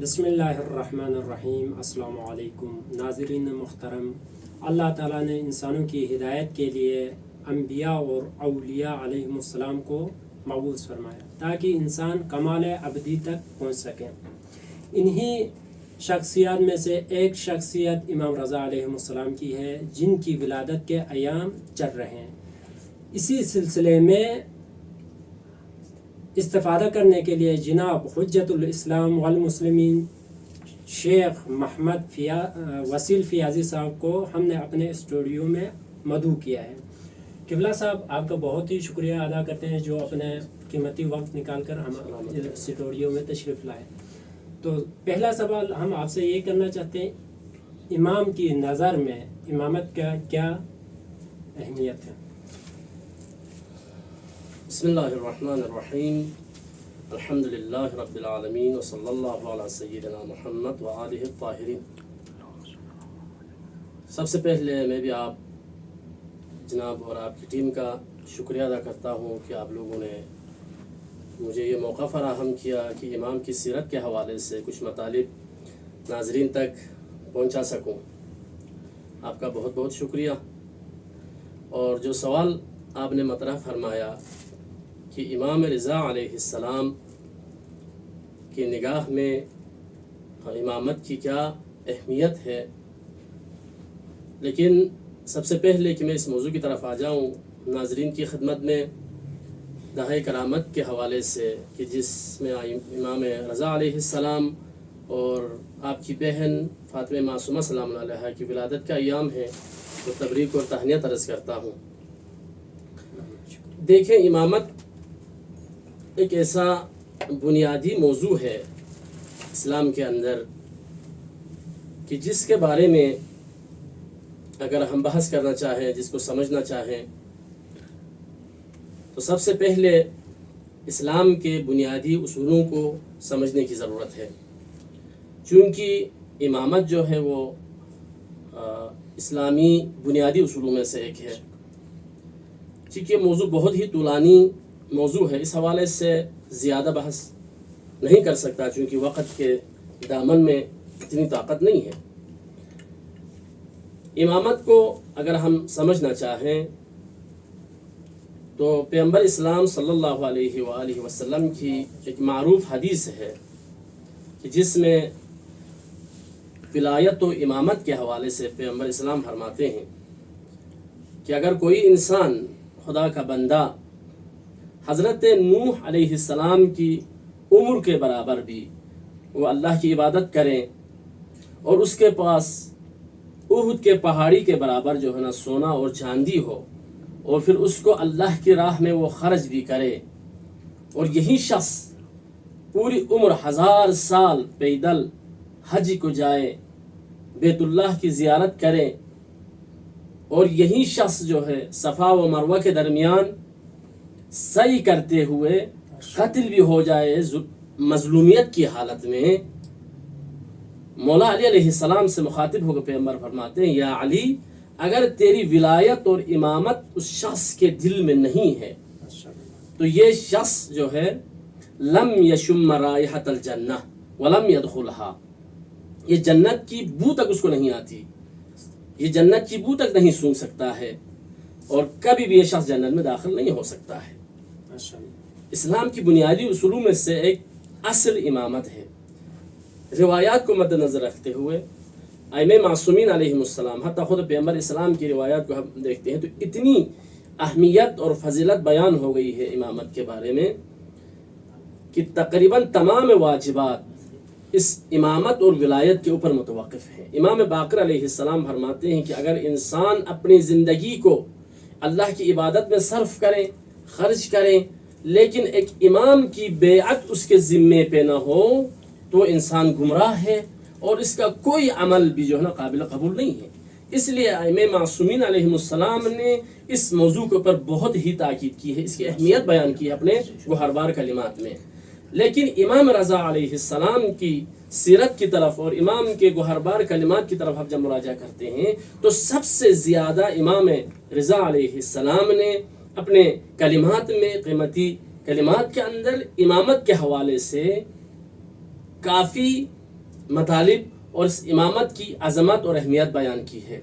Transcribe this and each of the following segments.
بسم اللہ الرحمن الرحیم۔ السلام علیکم ناظرین محترم، اللہ تعالیٰ نے انسانوں کی ہدایت کے لیے انبیاء اور اولیاء علیہم السلام کو مبعوث فرمایا تاکہ انسان کمال ابدی تک پہنچ سکیں۔ انہی شخصیات میں سے ایک شخصیت امام رضا علیہ السلام کی ہے، جن کی ولادت کے ایام چل رہے ہیں۔ اسی سلسلے میں استفادہ کرنے کے لیے جناب حجت الاسلام والمسلمین شیخ محمد وسیل فیاضی صاحب کو ہم نے اپنے اسٹوڈیو میں مدعو کیا ہے۔ قبلہ صاحب، آپ کا بہت ہی شکریہ ادا کرتے ہیں جو اپنے قیمتی وقت نکال کر ہم اسٹوڈیو میں تشریف لائے۔ تو پہلا سوال ہم آپ سے یہ کرنا چاہتے ہیں، امام کی نظر میں امامت کا کیا اہمیت ہے؟ بسم اللہ الرحمن الرحیم، الحمد للہ رب العالمین وصلی اللہ علی سیدنا محمد وآلہ الطاہرین۔ سب سے پہلے میں بھی آپ جناب اور آپ کی ٹیم کا شکریہ ادا کرتا ہوں کہ آپ لوگوں نے مجھے یہ موقع فراہم کیا کہ امام کی سیرت کے حوالے سے کچھ مطالب ناظرین تک پہنچا سکوں۔ آپ کا بہت بہت شکریہ۔ اور جو سوال آپ نے مطرح فرمایا کہ امام رضا علیہ السلام کی نگاہ میں امامت کی کیا اہمیت ہے، لیکن سب سے پہلے کہ میں اس موضوع کی طرف آ جاؤں ناظرین کی خدمت میں دہائے کرامت کے حوالے سے کہ جس میں امام رضا علیہ السلام اور آپ کی بہن فاطمہ معصومہ سلام اللہ علیہ کی ولادت کا ایام ہے، تو تبریک اور تہنیت عرض کرتا ہوں۔ دیکھیں، امامت ایک ایسا بنیادی موضوع ہے اسلام کے اندر کہ جس کے بارے میں اگر ہم بحث کرنا چاہیں، جس کو سمجھنا چاہیں، تو سب سے پہلے اسلام کے بنیادی اصولوں کو سمجھنے کی ضرورت ہے، چونکہ امامت جو ہے وہ اسلامی بنیادی اصولوں میں سے ایک ہے۔ چونکہ یہ موضوع بہت ہی طولانی موضوع ہے، اس حوالے سے زیادہ بحث نہیں کر سکتا چونکہ وقت کے دامن میں اتنی طاقت نہیں ہے۔ امامت کو اگر ہم سمجھنا چاہیں تو پیغمبر اسلام صلی اللہ علیہ وآلہ وسلم کی ایک معروف حدیث ہے کہ جس میں ولایت و امامت کے حوالے سے پیغمبر اسلام فرماتے ہیں کہ اگر کوئی انسان، خدا کا بندہ، حضرت نوح علیہ السلام کی عمر کے برابر بھی وہ اللہ کی عبادت کریں اور اس کے پاس احد کے پہاڑی کے برابر جو ہے نا سونا اور چاندی ہو، اور پھر اس کو اللہ کی راہ میں وہ خرچ بھی کرے، اور یہی شخص پوری عمر 1000 سال پیدل حج کو جائے، بیت اللہ کی زیارت کرے، اور یہی شخص جو ہے صفا و مروہ کے درمیان سعی کرتے ہوئے قتل بھی ہو جائے مظلومیت کی حالت میں، مولا علی علیہ السلام سے مخاطب ہو کر پیغمبر فرماتے ہیں، یا علی، اگر تیری ولایت اور امامت اس شخص کے دل میں نہیں ہے تو یہ شخص جو ہے لم یشم رائحۃ الجنہ ولم یدخلها، یہ جنت کی بو تک اس کو نہیں آتی، یہ جنت کی بو تک نہیں سونگ سکتا ہے، اور کبھی بھی یہ شخص جنت میں داخل نہیں ہو سکتا ہے۔ اسلام کی بنیادی اصولوں میں سے ایک اصل امامت ہے۔ روایات کو مد نظر رکھتے ہوئے ائمہ معصومین علیہ السلام، حتیٰ خود پیغمبر اسلام کی روایات کو ہم دیکھتے ہیں تو اتنی اہمیت اور فضیلت بیان ہو گئی ہے امامت کے بارے میں کہ تقریباً تمام واجبات اس امامت اور ولایت کے اوپر متوقف ہیں۔ امام باقر علیہ السلام فرماتے ہیں کہ اگر انسان اپنی زندگی کو اللہ کی عبادت میں صرف کریں، خرچ کریں، لیکن ایک امام کی بیعت اس کے ذمے پہ نہ ہو تو انسان گمراہ ہے، اور اس کا کوئی عمل بھی جو ہے نا قابل قبول نہیں ہے۔ اس لیے ائمہ معصومین علیہ السلام نے اس موضوع کے اوپر بہت ہی تاکید کی ہے، اس کی اہمیت بیان کی ہے اپنے گوہربار کلمات میں۔ لیکن امام رضا علیہ السلام کی سیرت کی طرف اور امام کے گوہربار کلمات کی طرف ہم جب مراجعہ کرتے ہیں تو سب سے زیادہ امام رضا علیہ السلام نے اپنے کلمات میں، قیمتی کلمات کے اندر امامت کے حوالے سے کافی مطالب اور اس امامت کی عظمت اور اہمیت بیان کی ہے۔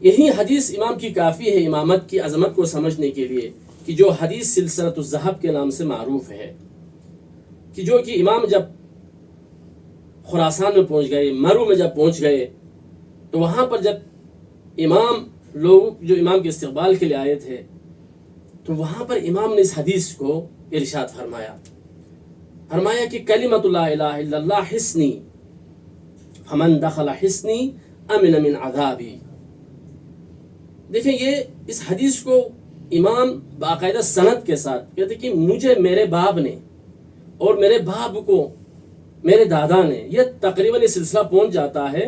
یہی حدیث امام کی کافی ہے امامت کی عظمت کو سمجھنے کے لیے، کہ جو حدیث سلسلۃ الذہب کے نام سے معروف ہے، کہ جو کہ امام جب خراسان میں پہنچ گئے، مرو میں جب پہنچ گئے، تو وہاں پر جب امام لوگ جو امام کے استقبال کے لیے آئے تھے، تو وہاں پر امام نے اس حدیث کو ارشاد فرمایا کہ کلمۃ لا الہ الا اللہ حصنی فمن دخل حصنی امن من عذابی۔ دیکھیں یہ اس حدیث کو امام باقاعدہ سند کے ساتھ کہتے کہ مجھے میرے باپ نے اور میرے باپ کو میرے دادا نے، یہ تقریباً یہ سلسلہ پہنچ جاتا ہے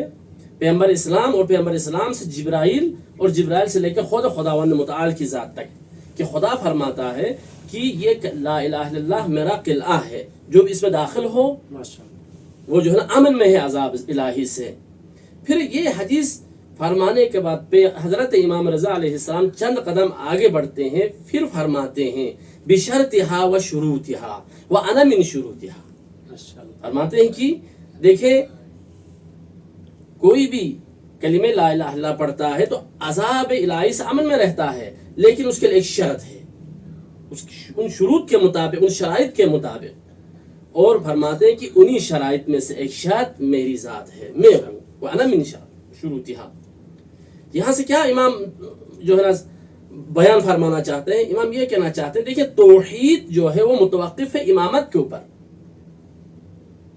پیغمبر اسلام اور پیغمبر اسلام سے جبرائیل اور جبرائیل سے لے کے خود خداوند متعال کی ذات تک، کہ خدا فرماتا ہے کہ یہ لا الہ الا اللہ میرا قلعہ ہے، جو بھی اس میں داخل ہو وہ جو ہے نا امن میں ہے عذاب الہی سے۔ پھر یہ حدیث فرمانے کے بعد پہ حضرت امام رضا علیہ السلام چند قدم آگے بڑھتے ہیں، پھر فرماتے ہیں بشرطہا و شروطہا و انا من شروطہا۔ فرماتے ہیں کہ دیکھیں کوئی بھی کلمہ لا الہ الا اللہ پڑھتا ہے تو عذاب الہی سے امن میں رہتا ہے، لیکن اس کے لیے ایک شرط ہے، ان شروط کے مطابق، ان شرائط کے مطابق، اور فرماتے ہیں کہ انہی شرائط میں سے ایک شرط میری ذات ہے، میں ہوں، وَأَنَا مِن شُرُوطِهَا۔ یہاں سے کیا امام جو ہے نا بیان فرمانا چاہتے ہیں؟ امام یہ کہنا چاہتے ہیں دیکھیں توحید جو ہے وہ متوقف ہے امامت کے اوپر۔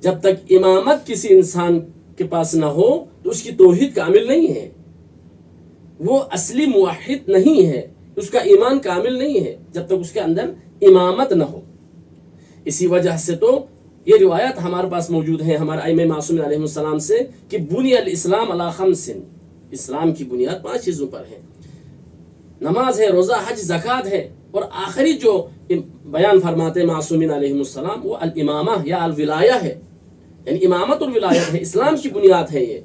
جب تک امامت کسی انسان کے پاس نہ ہو تو اس کی توحید کامل نہیں ہے، وہ اصلی موحد نہیں ہے، اس کا ایمان کامل نہیں ہے جب تک اس کے اندر امامت نہ ہو۔ اسی وجہ سے تو یہ روایت ہمارے پاس موجود ہیں ہمارے ائمہ معصومین علیہ السلام سے کہ بنی الاسلام علی خمس، اسلام کی بنیاد 5 چیزوں پر ہے، نماز ہے، روزہ، حج، زکوٰۃ ہے، اور آخری جو بیان فرماتے ہیں معصومین علیہ السلام وہ الامامہ یا الولایہ ہے، یعنی امامت اور ولایت ہے، اسلام کی بنیاد ہے یہ۔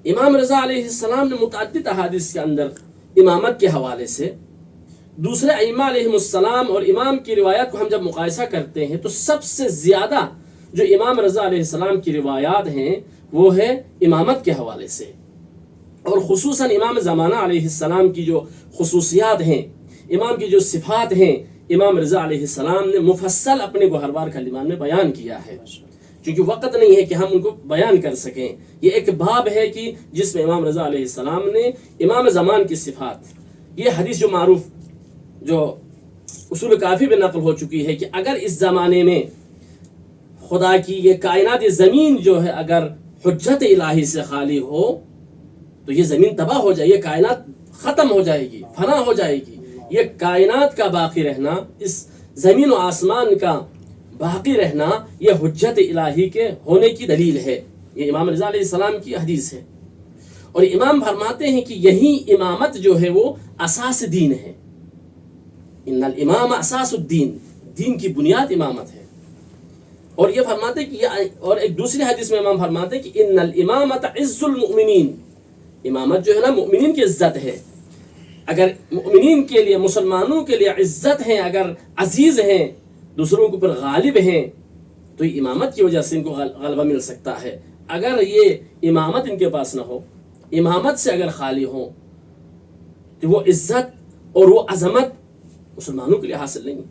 امام رضا علیہ السلام نے متعدد احادیث کے اندر امامت کے حوالے سے دوسرے ائمہ علیہ السلام اور امام کی روایات کو ہم جب مقایسہ کرتے ہیں تو سب سے زیادہ جو امام رضا علیہ السلام کی روایات ہیں وہ ہے امامت کے حوالے سے، اور خصوصاً امام زمانہ علیہ السلام کی جو خصوصیات ہیں، امام کی جو صفات ہیں، امام رضا علیہ السلام نے مفصل اپنے گوہروار کلمات میں بیان کیا ہے، کیونکہ وقت نہیں ہے کہ ہم ان کو بیان کر سکیں۔ یہ ایک باب ہے کہ جس میں امام رضا علیہ السلام نے امام زمان کی صفات، یہ حدیث جو معروف جو اصول کافی میں نقل ہو چکی ہے کہ اگر اس زمانے میں خدا کی یہ کائنات زمین جو ہے اگر حجت الہی سے خالی ہو تو یہ زمین تباہ ہو جائے، یہ کائنات ختم ہو جائے گی، فنا ہو جائے گی۔ یہ کائنات کا باقی رہنا، اس زمین و آسمان کا باقی رہنا، یہ حجت الہی کے ہونے کی دلیل ہے۔ یہ امام رضا علیہ السلام کی حدیث ہے، اور امام فرماتے ہیں کہ یہی امامت جو ہے وہ اساس دین ہے۔ ان الامام اساس الدین، دین کی بنیاد امامت ہے۔ اور یہ فرماتے ہیں کہ اور ایک دوسری حدیث میں امام فرماتے ہیں کہ ان الامامت عز المؤمنین، امامت جو ہے نا مؤمنین کی عزت ہے۔ اگر مؤمنین کے لیے، مسلمانوں کے لیے عزت ہیں، اگر عزیز ہیں، دوسروں کے اوپر غالب ہیں، تو یہ امامت کی وجہ سے ان کو غلبہ مل سکتا ہے۔ اگر یہ امامت ان کے پاس نہ ہو، امامت سے اگر خالی ہو تو وہ عزت اور وہ عظمت مسلمانوں کے لیے حاصل نہیں،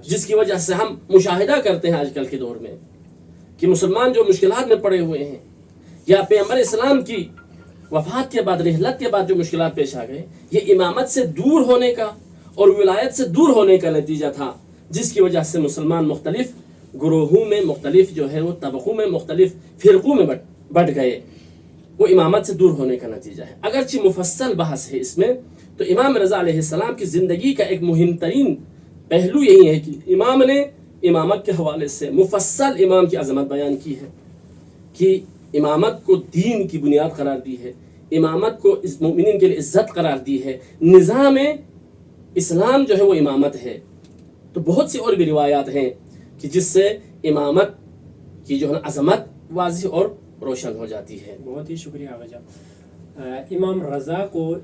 جس کی وجہ سے ہم مشاہدہ کرتے ہیں آج کل کے دور میں کہ مسلمان جو مشکلات میں پڑے ہوئے ہیں، یا پیغمبر اسلام کی وفات کے بعد، رحلت کے بعد جو مشکلات پیش آ گئے، یہ امامت سے دور ہونے کا اور ولایت سے دور ہونے کا نتیجہ تھا، جس کی وجہ سے مسلمان مختلف گروہوں میں، مختلف جو ہے وہ طبقوں میں، مختلف فرقوں میں بٹ گئے۔ وہ امامت سے دور ہونے کا نتیجہ ہے۔ اگرچہ مفصل بحث ہے اس میں، تو امام رضا علیہ السلام کی زندگی کا ایک مہم ترین پہلو یہی ہے کہ امام نے امامت کے حوالے سے مفصل امام کی عظمت بیان کی ہے، کہ امامت کو دین کی بنیاد قرار دی ہے، امامت کو مومنین کے لیے عزت قرار دی ہے، نظام اسلام جو ہے وہ امامت ہے۔ تو بہت سی اور بھی روایات ہیں کہ جس سے امامت کی جو ہے عظمت واضح اور روشن ہو جاتی ہے۔ بہت ہی شکریہ آغا جان۔ امام رضا کو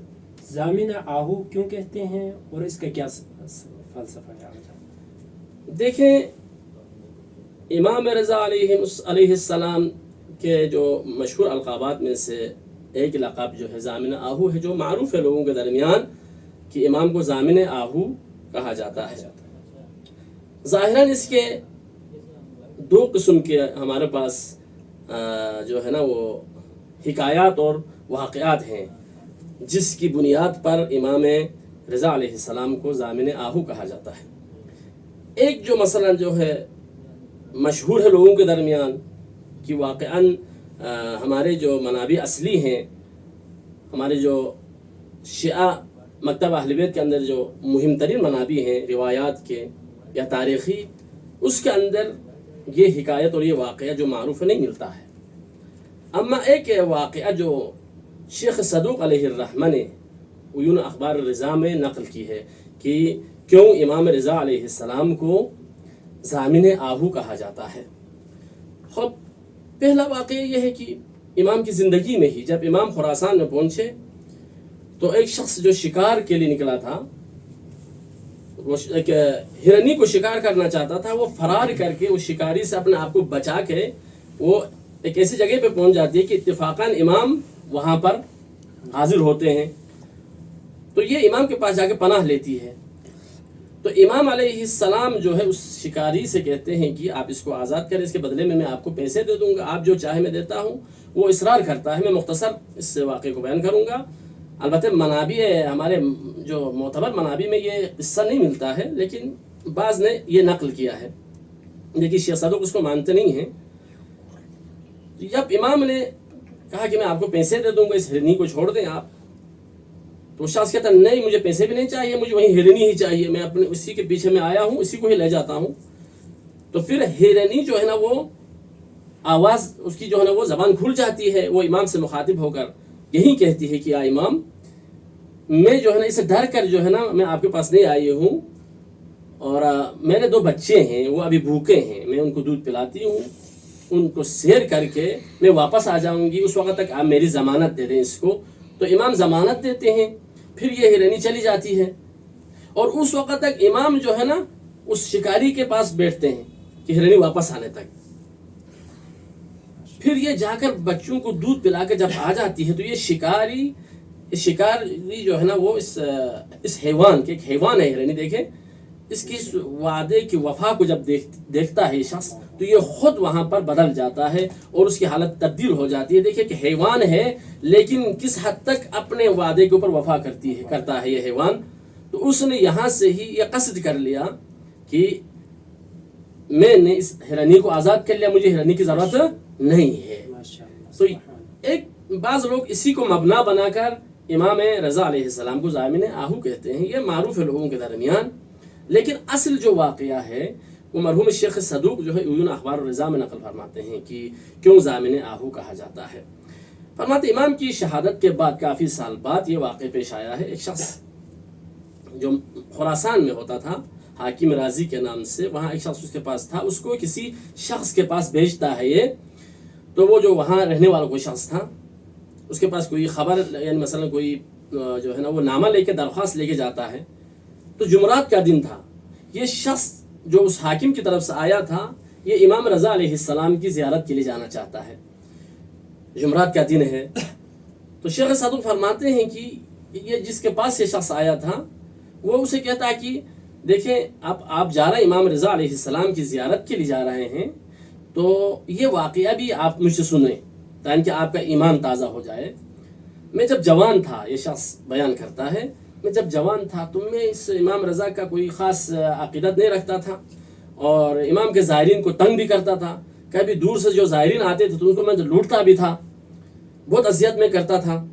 ضامن آہو کیوں کہتے ہیں اور اس کا کیا فلسفہ ہے آغا جان؟ دیکھیں امام رضا علیہ السلام کے جو مشہور القابات میں سے ایک لقب جو ہے ضامن آہو ہے، جو معروف ہے لوگوں کے درمیان کہ امام کو ضامن آہو کہا جاتا ہے۔ ظاہراً اس کے دو قسم کے ہمارے پاس جو ہے نا وہ حکایات اور واقعات ہیں جس کی بنیاد پر امام رضا علیہ السلام کو ضامن آہو کہا جاتا ہے۔ ایک جو مثلا جو ہے مشہور ہے لوگوں کے درمیان کہ واقعاً ہمارے جو منابع اصلی ہیں، ہمارے جو شیعہ مکتب اہل بیت کے اندر جو مہم ترین منابع ہیں روایات کے یا تاریخی، اس کے اندر یہ حکایت اور یہ واقعہ جو معروف نہیں ملتا ہے۔ اما ایک واقعہ جو شیخ صدوق علیہ الرحمہ نے عیون اخبار الرضا میں نقل کی ہے کہ کیوں امام رضا علیہ السلام کو ضامن آہو کہا جاتا ہے۔ خب پہلا واقعہ یہ ہے کہ امام کی زندگی میں ہی جب امام خراسان میں پہنچے تو ایک شخص جو شکار کے لیے نکلا تھا، وہ ایک ہرنی کو شکار کرنا چاہتا تھا، وہ فرار کر کے اس شکاری سے اپنے آپ کو بچا کے وہ ایک ایسی جگہ پہ پہنچ جاتی ہے کہ اتفاقاً امام وہاں پر حاضر ہوتے ہیں، تو یہ امام کے پاس جا کے پناہ لیتی ہے۔ تو امام علیہ السلام جو ہے اس شکاری سے کہتے ہیں کہ آپ اس کو آزاد کریں، اس کے بدلے میں آپ کو پیسے دے دوں گا، آپ جو چاہے میں دیتا ہوں۔ وہ اصرار کرتا ہے۔ میں مختصر اس واقعے کو بیان کروں گا، البتہ منابع ہمارے جو معتبر منابع میں یہ قصہ نہیں ملتا ہے، لیکن بعض نے یہ نقل کیا ہے، لیکن شیخ صدوق اس کو مانتے نہیں ہیں۔ جب امام نے کہا کہ میں آپ کو پیسے دے دوں گا، اس ہرنی کو چھوڑ دیں آپ، تو شخص کہتا نہیں، مجھے پیسے بھی نہیں چاہیے، مجھے وہی ہرنی ہی چاہیے، میں اپنے اسی کے پیچھے میں آیا ہوں، اسی کو ہی لے جاتا ہوں۔ تو پھر ہرنی جو ہے نا وہ آواز اس کی جو ہے نا وہ زبان کھل جاتی ہے، وہ امام سے مخاطب ہو کر یہی کہتی ہے کہ یا امام، میں جو ہے نا اسے ڈر کر جو ہے نا میں آپ کے پاس نہیں آئی ہوں، اور میرے 2 بچے ہیں، وہ ابھی بھوکے ہیں، میں ان کو دودھ پلاتی ہوں، ان کو سیر کر کے میں واپس آ جاؤں گی، اس وقت تک آپ میری ضمانت دے دیں اس کو۔ تو امام ضمانت دیتے ہیں، پھر یہ ہرنی چلی جاتی ہے، اور اس وقت تک امام جو ہے نا اس شکاری کے پاس بیٹھتے ہیں کہ ہرنی واپس آنے تک۔ پھر یہ جا کر بچوں کو دودھ پلا کے جب آ جاتی ہے تو یہ شکاری جو ہے نا وہ اس حیوان کے، ایک حیوان ہے ہرنی، دیکھیں اس کی وعدے کی وفا کو جب دیکھتا ہے یہ شخص تو یہ خود وہاں پر بدل جاتا ہے اور اس کی حالت تبدیل ہو جاتی ہے۔ دیکھیں کہ حیوان ہے لیکن کس حد تک اپنے وعدے کے اوپر وفا کرتا ہے یہ حیوان۔ تو اس نے یہاں سے ہی یہ قصد کر لیا کہ میں نے اس ہرنی کو آزاد کر لیا، مجھے ہرنی کی ضرورت نہیں ہے۔ تو ایک بعض لوگ اسی کو مبنا بنا کر امام رضا علیہ السلام کو ضامن آہو کہتے ہیں، یہ معروف ہے لوگوں کے درمیان، لیکن اصل جو واقعہ ہے وہ مرحوم شیخ صدوق جو ہے عیون اخبار الرضا میں نقل فرماتے ہیں کہ کیوں ضامن آہو کہا جاتا ہے۔ فرماتے امام کی شہادت کے بعد کافی سال بعد یہ واقعہ پیش آیا ہے۔ ایک شخص جو خراسان میں ہوتا تھا، حاکم راضی کے نام سے، وہاں ایک شخص اس کے پاس تھا، اس کو کسی شخص کے پاس بھیجتا ہے یہ، تو وہ جو وہاں رہنے والا کوئی شخص تھا، اس کے پاس کوئی خبر یعنی مثلا کوئی جو ہے نا وہ نامہ لے کے درخواست لے کے جاتا ہے۔ تو جمعرات کا دن تھا، یہ شخص جو اس حاکم کی طرف سے آیا تھا یہ امام رضا علیہ السلام کی زیارت کے لیے جانا چاہتا ہے، جمعرات کا دن ہے۔ تو شیخ صدوق فرماتے ہیں کہ یہ جس کے پاس یہ شخص آیا تھا وہ اسے کہتا ہے کہ دیکھیں آپ جا رہے ہیں امام رضا علیہ السلام کی زیارت کے لیے جا رہے ہیں، تو یہ واقعہ بھی آپ مجھ سے سنیں تاکہ آپ کا ایمان تازہ ہو جائے۔ میں جب جوان تھا، یہ شخص بیان کرتا ہے، میں جب جوان تھا تو میں اس امام رضا کا کوئی خاص عقیدت نہیں رکھتا تھا، اور امام کے زائرین کو تنگ بھی کرتا تھا۔ کبھی دور سے جو زائرین آتے تھے تو ان کو میں لوٹتا بھی تھا، بہت اذیت میں کرتا تھا۔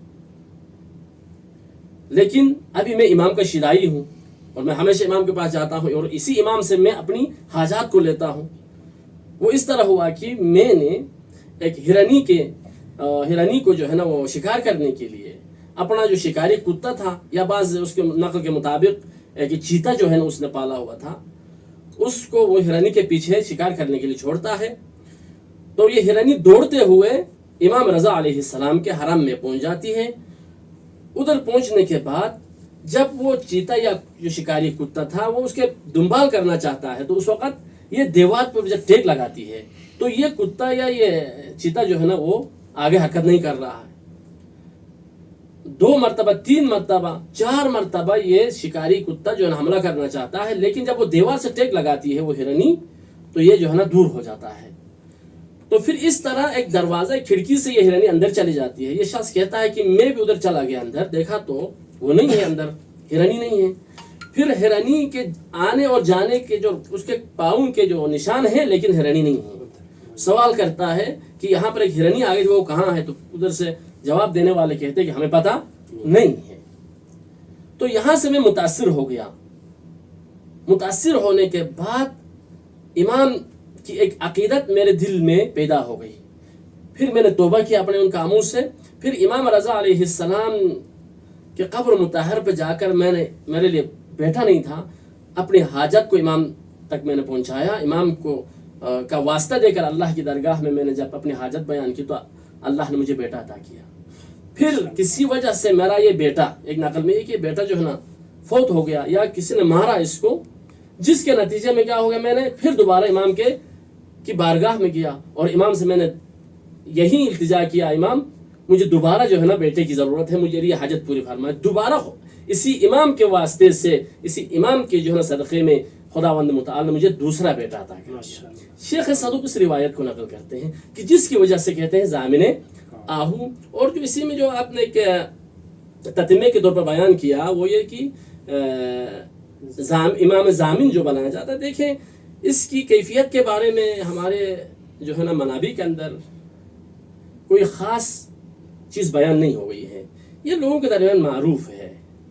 لیکن ابھی میں امام کا شیرائی ہوں اور میں ہمیشہ امام کے پاس جاتا ہوں اور اسی امام سے میں اپنی حاجات کو لیتا ہوں۔ وہ اس طرح ہوا کہ میں نے ایک ہرنی کو جو ہے نا وہ شکار کرنے کے لیے اپنا جو شکاری کتا تھا، یا بعض اس کے نقل کے مطابق ایک چیتا جو ہے نا اس نے پالا ہوا تھا، اس کو وہ ہرنی کے پیچھے شکار کرنے کے لیے چھوڑتا ہے۔ تو یہ ہرنی دوڑتے ہوئے امام رضا علیہ السلام کے حرم میں پہنچ جاتی ہے۔ ادھر پہنچنے کے بعد جب وہ چیتا یا جو شکاری کتا تھا وہ اس کے دنبال کرنا چاہتا ہے تو اس وقت یہ دیوار پر جب ٹیک لگاتی ہے تو یہ کتا یا یہ چیتا جو ہے نا وہ آگے حرکت نہیں کر رہا ہے. 2 مرتبہ 3 مرتبہ 4 مرتبہ یہ شکاری کتا جو ہے نا حملہ کرنا چاہتا ہے، لیکن جب وہ دیوار سے ٹیک لگاتی ہے وہ ہرنی تو یہ جو ہے نا دور ہو جاتا ہے. تو پھر اس طرح ایک دروازہ ایک کھڑکی سے یہ ہرنی اندر چلی جاتی ہے. یہ شخص کہتا ہے کہ میں بھی ادھر چلا گیا اندر، دیکھا تو وہ نہیں ہے اندر، ہرنی نہیں ہے. پھر ہرنی کے آنے اور جانے کے جو اس کے پاؤں کے جو نشان ہیں لیکن ہرنی نہیں ہے. سوال کرتا ہے کہ یہاں پر ایک ہرنی آ گئی وہ کہاں ہے؟ تو ادھر سے جواب دینے والے کہتے ہیں کہ ہمیں پتہ نہیں ہے. تو یہاں سے میں متاثر ہو گیا. متاثر ہونے کے بعد امام کی ایک عقیدت میرے دل میں پیدا ہو گئی. پھر میں نے توبہ کیا اپنے ان کاموں سے. پھر امام رضا علیہ السلام کے قبر مطہر پہ جا کر میرے لیے بیٹھا نہیں تھا، اپنی حاجت کو امام تک میں نے پہنچایا. امام کو کا واسطہ دے کر اللہ کی درگاہ میں نے جب اپنی حاجت بیان کی تو اللہ نے مجھے بیٹا عطا کیا. پھر کسی وجہ سے میرا یہ بیٹا، ایک نقل میں یہ کہ بیٹا جو ہے نا فوت ہو گیا یا کسی نے مارا اس کو، جس کے نتیجے میں کیا ہو گیا، میں نے پھر دوبارہ امام کی بارگاہ میں گیا اور امام سے میں نے یہی التجا کیا، امام مجھے دوبارہ جو ہے نا بیٹے کی ضرورت ہے، مجھے یہ حاجت پوری فرمائے. دوبارہ اسی امام کے واسطے سے، اسی امام کے جو ہے نا صدقے میں خداوند متعال نے مجھے دوسرا بیٹا عطا کیا. شیخ صدوق اس روایت کو نقل کرتے ہیں کہ جس کی وجہ سے کہتے ہیں زامن آہو. اور جو اسی میں جو آپ نے ایک تتمے کے طور پر بیان کیا وہ یہ کہ امام زامن جو بنایا جاتا ہے، دیکھیں اس کی کیفیت کے بارے میں ہمارے جو ہے نا منابع کے اندر کوئی خاص چیز بیان نہیں ہو گئی ہے. یہ لوگوں کے درمیان معروف ہے.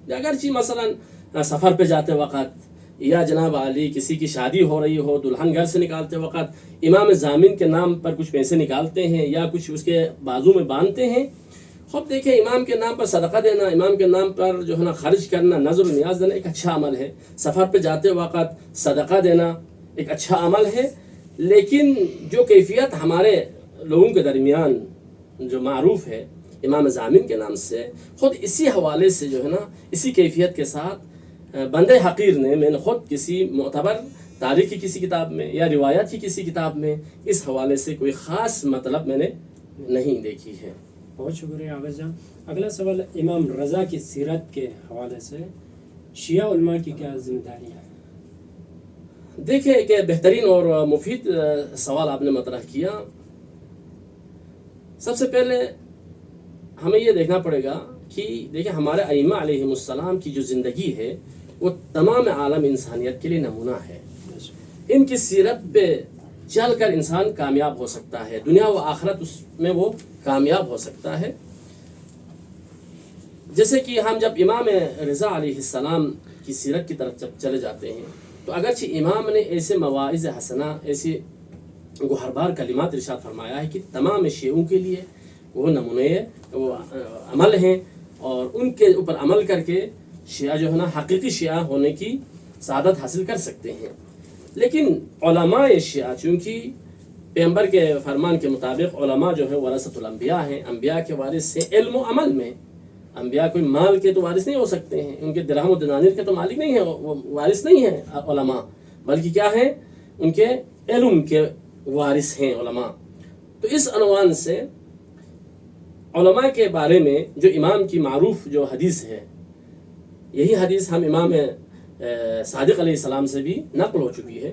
اگرچہ مثلا سفر پہ جاتے وقت یا جناب علی کسی کی شادی ہو رہی ہو، دلہن گھر سے نکالتے وقت امام زامن کے نام پر کچھ پیسے نکالتے ہیں یا کچھ اس کے بازو میں باندھتے ہیں. خود دیکھیں امام کے نام پر صدقہ دینا، امام کے نام پر جو ہے نا خرچ کرنا، نظر و نیاز دینا ایک اچھا عمل ہے. سفر پہ جاتے وقت صدقہ دینا ایک اچھا عمل ہے. لیکن جو کیفیت ہمارے لوگوں کے درمیان جو معروف ہے امام زامن کے نام سے، خود اسی حوالے سے جو ہے نا اسی کیفیت کے ساتھ بندے حقیر نے، میں نے خود کسی معتبر تاریخ کی کسی کتاب میں یا روایات کی کسی کتاب میں اس حوالے سے کوئی خاص مطلب میں نے نہیں دیکھی ہے. بہت شکریہ عابد جان. اگلا سوال امام رضا کی سیرت کے حوالے سے شیعہ علماء کی کیا ذمہ داری ہے؟ دیکھیں کہ بہترین اور مفید سوال آپ نے مطرح کیا. سب سے پہلے ہمیں یہ دیکھنا پڑے گا کہ دیکھیں ہمارے ائمہ علیہ السلام کی جو زندگی ہے وہ تمام عالم انسانیت کے لیے نمونہ ہے. ان کی سیرت پہ چل کر انسان کامیاب ہو سکتا ہے، دنیا و آخرت اس میں وہ کامیاب ہو سکتا ہے. جیسے کہ ہم جب امام رضا علیہ السلام کی سیرت کی طرف جب چلے جاتے ہیں تو اگرچہ امام نے ایسے مواعظ حسنہ، ایسی گوہربار کلمات ارشاد فرمایا ہے کہ تمام شیعوں کے لیے وہ نمونے وہ عمل ہیں اور ان کے اوپر عمل کر کے شیعہ جو ہے نا حقیقی شیعہ ہونے کی سعادت حاصل کر سکتے ہیں. لیکن علماء شیعہ چونکہ پیغمبر کے فرمان کے مطابق علماء جو ہے ورثۃ الانبیاء ہیں، انبیاء کے وارث ہیں علم و عمل میں. انبیاء کوئی مال کے تو وارث نہیں ہو سکتے ہیں، ان کے درہم و دنانیر کے تو مالک نہیں ہیں، وہ وارث نہیں ہیں علماء، بلکہ کیا ہیں ان کے علم کے وارث ہیں علماء. تو اس عنوان سے علماء کے بارے میں جو امام کی معروف جو حدیث ہے، یہی حدیث ہم امام صادق علیہ السلام سے بھی نقل ہو چکی ہے.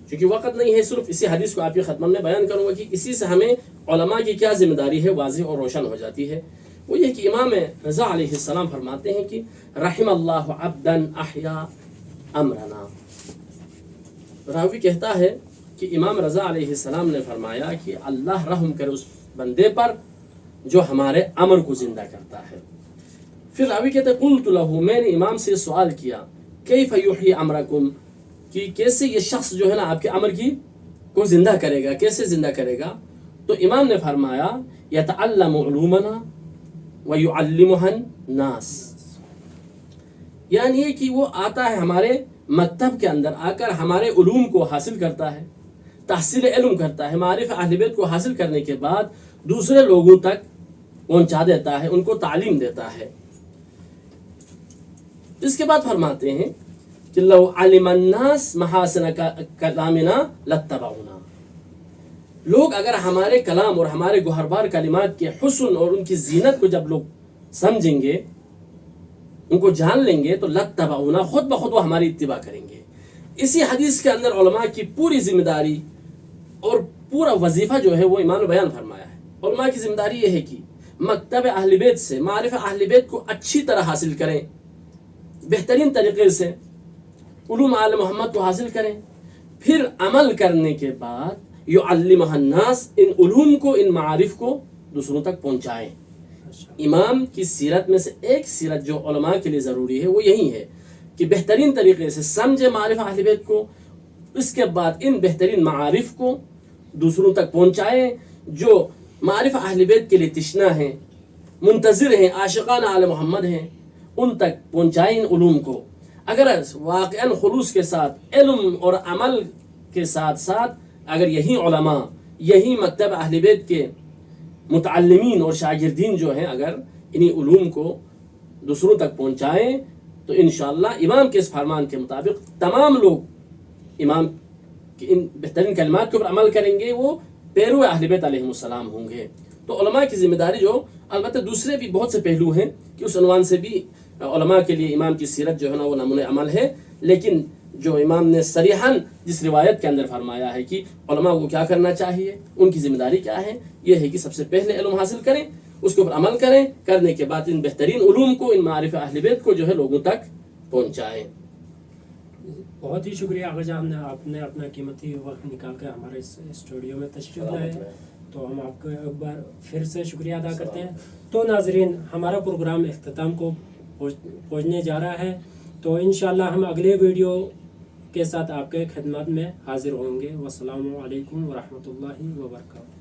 چونکہ وقت نہیں ہے صرف اسی حدیث کو آپ کی خدمت میں بیان کروں گا کہ اسی سے ہمیں علماء کی کیا ذمہ داری ہے واضح اور روشن ہو جاتی ہے. وہ یہ کہ امام رضا علیہ السلام فرماتے ہیں کہ رحم اللہ عبدا احیا امرنا. راوی کہتا ہے کہ امام رضا علیہ السلام نے فرمایا کہ اللہ رحم کرے اس بندے پر جو ہمارے امر کو زندہ کرتا ہے. پھر راوی کہتے ہیں قلت له، میں نے امام سے سوال کیا کیف یحیی امرکم، کہ کیسے یہ شخص جو ہے نا آپ کے امر کو زندہ کرے گا، کیسے زندہ کرے گا؟ تو امام نے فرمایا یتعلم علومنا ویعلمها الناس، یعنی کہ وہ آتا ہے ہمارے مکتب کے اندر آ کر ہمارے علوم کو حاصل کرتا ہے، تحصیل علم کرتا ہے، معارف اہل بیت کو حاصل کرنے کے بعد دوسرے لوگوں تک پہنچا دیتا ہے، ان کو تعلیم دیتا ہے. اس کے بعد فرماتے ہیں کہ لو علم الناس محاسن کلامنا لاتبعونا، لوگ اگر ہمارے کلام اور ہمارے گوہربار کلمات کے حسن اور ان کی زینت کو جب لوگ سمجھیں گے، ان کو جان لیں گے، تو لاتبعونا، خود بخود وہ ہماری اتباع کریں گے۔ اسی حدیث کے اندر علماء کی پوری ذمہ داری اور پورا وظیفہ جو ہے وہ امام نے بیان فرمایا ہے۔ علماء کی ذمہ داری یہ ہے کہ مکتب اہل بیت سے معرفت اہل بیت کو اچھی طرح حاصل کریں، بہترین طریقے سے علوم آل محمد کو حاصل کریں، پھر عمل کرنے کے بعد یعلمہ الناس، ان علوم کو، ان معارف کو دوسروں تک پہنچائیں۔ امام کی سیرت میں سے ایک سیرت جو علماء کے لیے ضروری ہے وہ یہی ہے کہ بہترین طریقے سے سمجھے معارف اہل بیت کو، اس کے بعد ان بہترین معارف کو دوسروں تک پہنچائیں۔ جو معارف اہل بیت کے لیے تشنا ہیں، منتظر ہیں، عاشقان آل محمد ہیں، ان تک پہنچائیں ان علوم کو۔ اگر واقعاً خلوص کے ساتھ علم اور عمل کے ساتھ ساتھ اگر یہی علماء، یہی مکتب اہل بیت کے متعلمین اور شاگردین جو ہیں اگر انہی علوم کو دوسروں تک پہنچائیں تو انشاءاللہ امام کے اس فرمان کے مطابق تمام لوگ امام کی ان بہترین کلمات کے اوپر عمل کریں گے، وہ پیرو اہل بیت علیہ السلام ہوں گے۔ تو علماء کی ذمہ داری جو، البتہ دوسرے بھی بہت سے پہلو ہیں کہ اس عنوان سے بھی علماء کے لیے امام کی سیرت جو ہے نا وہ نمونہ عمل ہے، لیکن جو امام نے صریحاً جس روایت کے اندر فرمایا ہے کہ علماء کو کیا کرنا چاہیے، ان کی ذمہ داری کیا ہے، یہ ہے کہ سب سے پہلے علم حاصل کریں، اس کے اوپر عمل کریں، کرنے کے بعد ان بہترین علوم کو، ان معارف اہل بیت کو جو ہے لوگوں تک پہنچائیں۔ بہت ہی شکریہ آغا جان، آپ نے اپنا قیمتی وقت نکال کر ہمارے اس اسٹوڈیو میں تشریف لائے، تو ہم آپ کو ایک بار پھر سے شکریہ ادا کرتے ہیں۔ تو ناظرین، ہمارا پروگرام اختتام کو پہنچنے جا رہا ہے، تو انشاءاللہ ہم اگلے ویڈیو کے ساتھ آپ کے خدمات میں حاضر ہوں گے۔ والسلام علیکم ورحمۃ اللہ وبرکاتہ۔